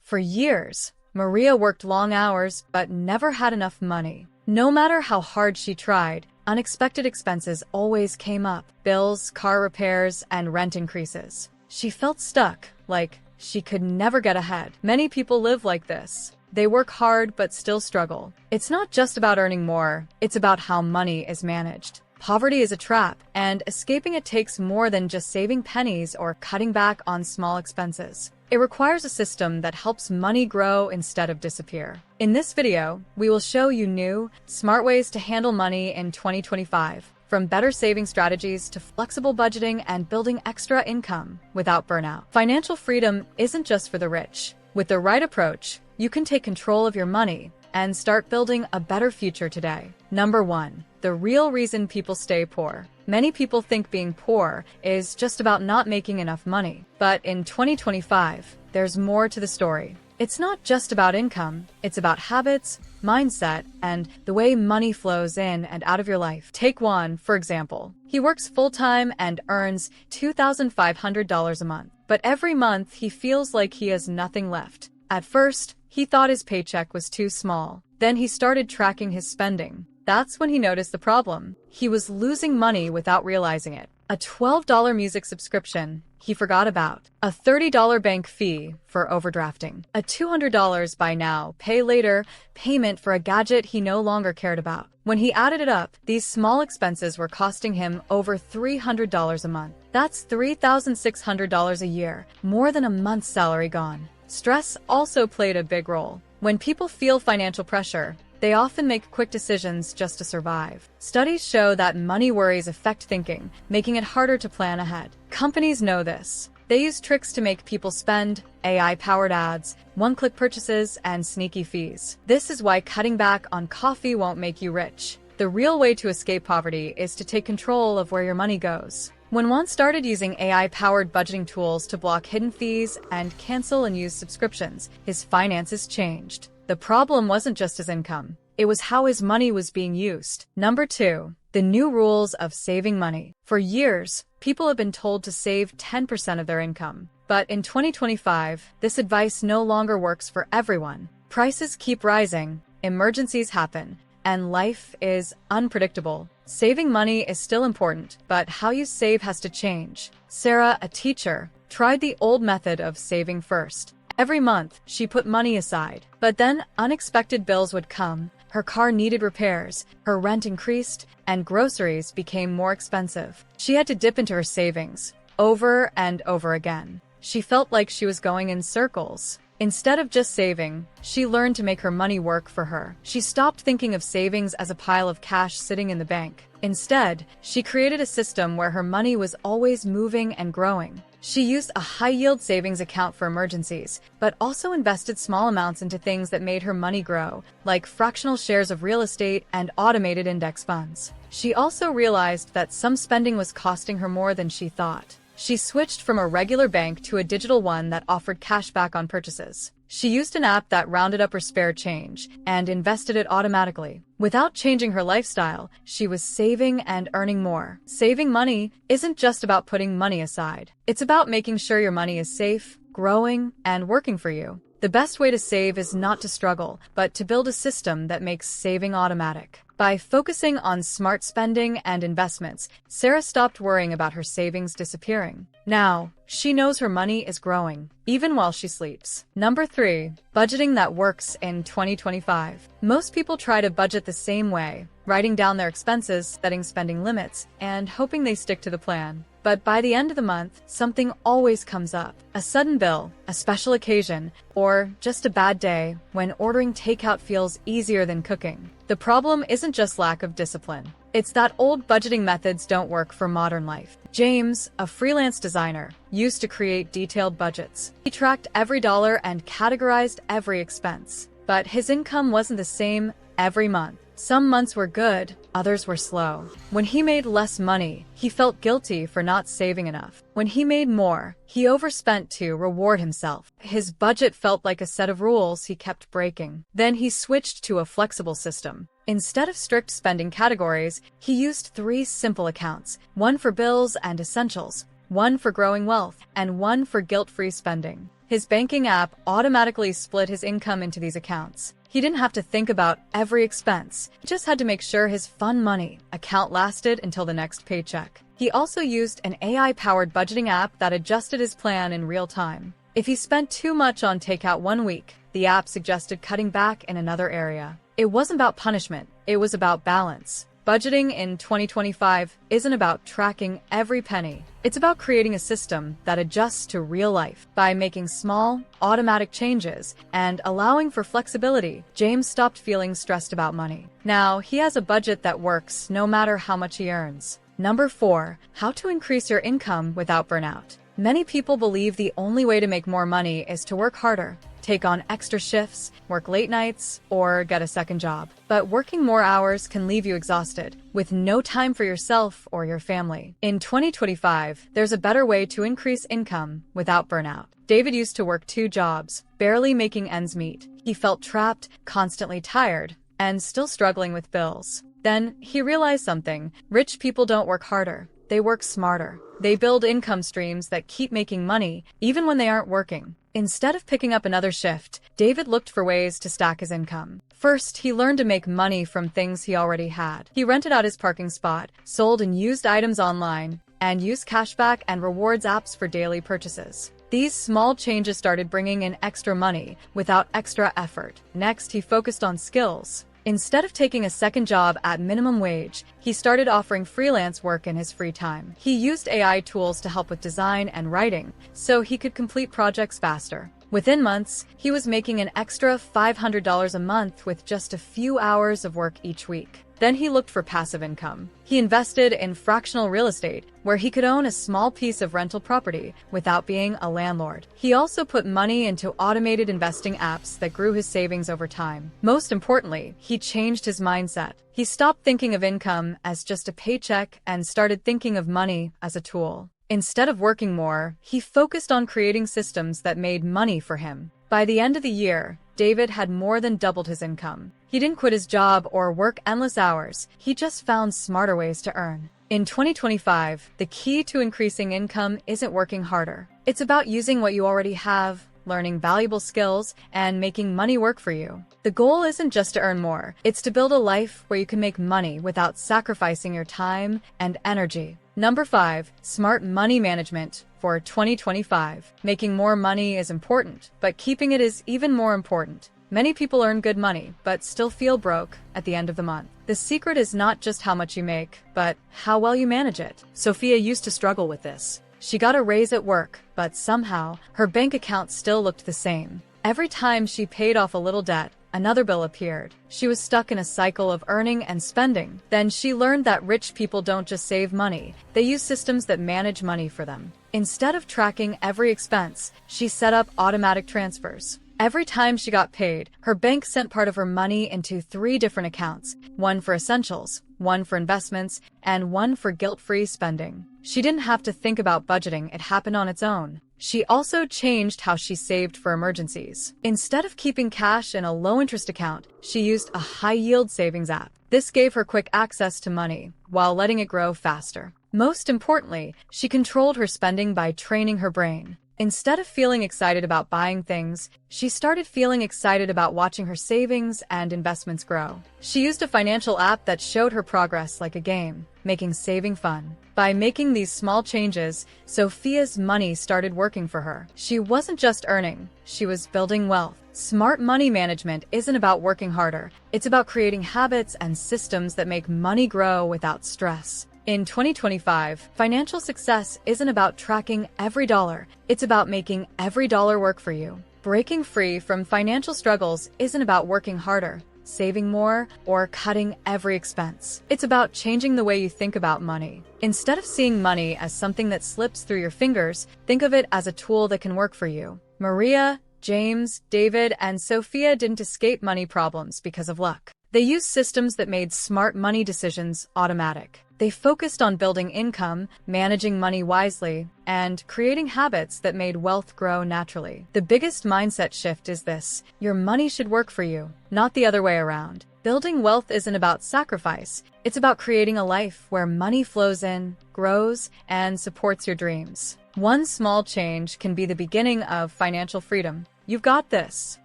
For years, Maria worked long hours but never had enough money. No matter how hard she tried, unexpected expenses always came up: bills, car repairs, and rent increases. She felt stuck, like she could never get ahead. Many people live like this. They work hard but still struggle. It's not just about earning more, it's about how money is managed. Poverty is a trap, and escaping it takes more than just saving pennies or cutting back on small expenses. It requires a system that helps money grow instead of disappear. In this video, we will show you new, smart ways to handle money in 2025, from better saving strategies to flexible budgeting and building extra income without burnout. Financial freedom isn't just for the rich. With the right approach, you can take control of your money and start building a better future today. Number 1. The real reason people stay poor. Many people think being poor is just about not making enough money. But in 2025, there's more to the story. It's not just about income, it's about habits, mindset, and the way money flows in and out of your life. Take Juan, for example. He works full-time and earns $2,500 a month. But every month, he feels like he has nothing left. At first, he thought his paycheck was too small. Then he started tracking his spending. That's when he noticed the problem. He was losing money without realizing it. A $12 music subscription he forgot about. A $30 bank fee for overdrafting. A $200 buy now, pay later payment for a gadget he no longer cared about. When he added it up, these small expenses were costing him over $300 a month. That's $3,600 a year, more than a month's salary gone. Stress also played a big role. When people feel financial pressure, they often make quick decisions just to survive. Studies show that money worries affect thinking, making it harder to plan ahead. Companies know this. They use tricks to make people spend: AI-powered ads, one-click purchases, and sneaky fees. This is why cutting back on coffee won't make you rich. The real way to escape poverty is to take control of where your money goes. When Juan started using AI-powered budgeting tools to block hidden fees and cancel unused subscriptions, his finances changed. The problem wasn't just his income. It was how his money was being used. Number 2. The new rules of saving money. For years, people have been told to save 10% of their income. But in 2025, this advice no longer works for everyone. Prices keep rising, emergencies happen, and life is unpredictable. Saving money is still important, but how you save has to change. Sarah, a teacher, tried the old method of saving first. Every month, she put money aside. But then unexpected bills would come. Her car needed repairs, her rent increased, and groceries became more expensive. She had to dip into her savings over and over again. She felt like she was going in circles. Instead of just saving, she learned to make her money work for her. She stopped thinking of savings as a pile of cash sitting in the bank. Instead, she created a system where her money was always moving and growing. She used a high-yield savings account for emergencies, but also invested small amounts into things that made her money grow, like fractional shares of real estate and automated index funds. She also realized that some spending was costing her more than she thought. She switched from a regular bank to a digital one that offered cash back on purchases. She used an app that rounded up her spare change and invested it automatically. Without changing her lifestyle, she was saving and earning more. Saving money isn't just about putting money aside. It's about making sure your money is safe, growing, and working for you. The best way to save is not to struggle, but to build a system that makes saving automatic. By focusing on smart spending and investments, Sarah stopped worrying about her savings disappearing. Now, she knows her money is growing, even while she sleeps. Number 3. Budgeting that works in 2025. Most people try to budget the same way, writing down their expenses, setting spending limits, and hoping they stick to the plan. But by the end of the month, something always comes up. A sudden bill, a special occasion, or just a bad day when ordering takeout feels easier than cooking. The problem isn't just lack of discipline. It's that old budgeting methods don't work for modern life. James, a freelance designer, used to create detailed budgets. He tracked every dollar and categorized every expense. But his income wasn't the same every month. Some months were good, others were slow. When he made less money, he felt guilty for not saving enough. When he made more, he overspent to reward himself. His budget felt like a set of rules he kept breaking. Then he switched to a flexible system. Instead of strict spending categories, he used 3 simple accounts: one for bills and essentials, one for growing wealth, and one for guilt-free spending. His banking app automatically split his income into these accounts. He didn't have to think about every expense. He just had to make sure his fun money account lasted until the next paycheck. He also used an AI-powered budgeting app that adjusted his plan in real time. If he spent too much on takeout one week, the app suggested cutting back in another area. It wasn't about punishment, it was about balance. Budgeting in 2025 isn't about tracking every penny. It's about creating a system that adjusts to real life. By making small, automatic changes and allowing for flexibility, James stopped feeling stressed about money. Now, he has a budget that works no matter how much he earns. Number 4, how to increase your income without burnout. Many people believe the only way to make more money is to work harder, take on extra shifts, work late nights, or get a second job. But working more hours can leave you exhausted, with no time for yourself or your family. In 2025, there's a better way to increase income without burnout. David used to work 2 jobs, barely making ends meet. He felt trapped, constantly tired, and still struggling with bills. Then he realized something. Rich people don't work harder. They work smarter. They build income streams that keep making money, even when they aren't working. Instead of picking up another shift, David looked for ways to stack his income. First, he learned to make money from things he already had. He rented out his parking spot, sold and used items online, and used cashback and rewards apps for daily purchases. These small changes started bringing in extra money without extra effort. Next, he focused on skills. Instead of taking a second job at minimum wage, he started offering freelance work in his free time. He used AI tools to help with design and writing, so he could complete projects faster. Within months, he was making an extra $500 a month with just a few hours of work each week. Then he looked for passive income. He invested in fractional real estate, where he could own a small piece of rental property without being a landlord. He also put money into automated investing apps that grew his savings over time. Most importantly, he changed his mindset. He stopped thinking of income as just a paycheck and started thinking of money as a tool. Instead of working more, he focused on creating systems that made money for him. By the end of the year, David had more than doubled his income. He didn't quit his job or work endless hours. He just found smarter ways to earn. In 2025, the key to increasing income isn't working harder. It's about using what you already have, learning valuable skills, and making money work for you. The goal isn't just to earn more. It's to build a life where you can make money without sacrificing your time and energy. Number 5, smart money management for 2025. Making more money is important, but keeping it is even more important. Many people earn good money, but still feel broke at the end of the month. The secret is not just how much you make, but how well you manage it. Sophia used to struggle with this. She got a raise at work, but somehow her bank account still looked the same. Every time she paid off a little debt, another bill appeared. She was stuck in a cycle of earning and spending. Then she learned that rich people don't just save money, they use systems that manage money for them. Instead of tracking every expense, she set up automatic transfers. Every time she got paid, her bank sent part of her money into 3 different accounts, one for essentials, one for investments, and one for guilt-free spending. She didn't have to think about budgeting, it happened on its own. She also changed how she saved for emergencies. Instead of keeping cash in a low-interest account, she used a high-yield savings app. This gave her quick access to money, while letting it grow faster. Most importantly, she controlled her spending by training her brain. Instead of feeling excited about buying things, she started feeling excited about watching her savings and investments grow. She used a financial app that showed her progress like a game, making saving fun. By making these small changes, Sophia's money started working for her. She wasn't just earning, she was building wealth. Smart money management isn't about working harder. It's about creating habits and systems that make money grow without stress. In 2025, financial success isn't about tracking every dollar. It's about making every dollar work for you. Breaking free from financial struggles isn't about working harder, saving more, or cutting every expense. It's about changing the way you think about money. Instead of seeing money as something that slips through your fingers, think of it as a tool that can work for you. Maria, James, David, and Sophia didn't escape money problems because of luck. They used systems that made smart money decisions automatic. They focused on building income, managing money wisely, and creating habits that made wealth grow naturally. The biggest mindset shift is this: your money should work for you, not the other way around. Building wealth isn't about sacrifice. It's about creating a life where money flows in, grows, and supports your dreams. One small change can be the beginning of financial freedom. You've got this.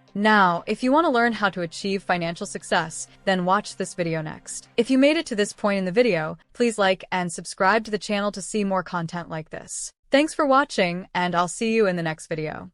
Now, if you want to learn how to achieve financial success, then watch this video next. If you made it to this point in the video, please like and subscribe to the channel to see more content like this. Thanks for watching, and I'll see you in the next video.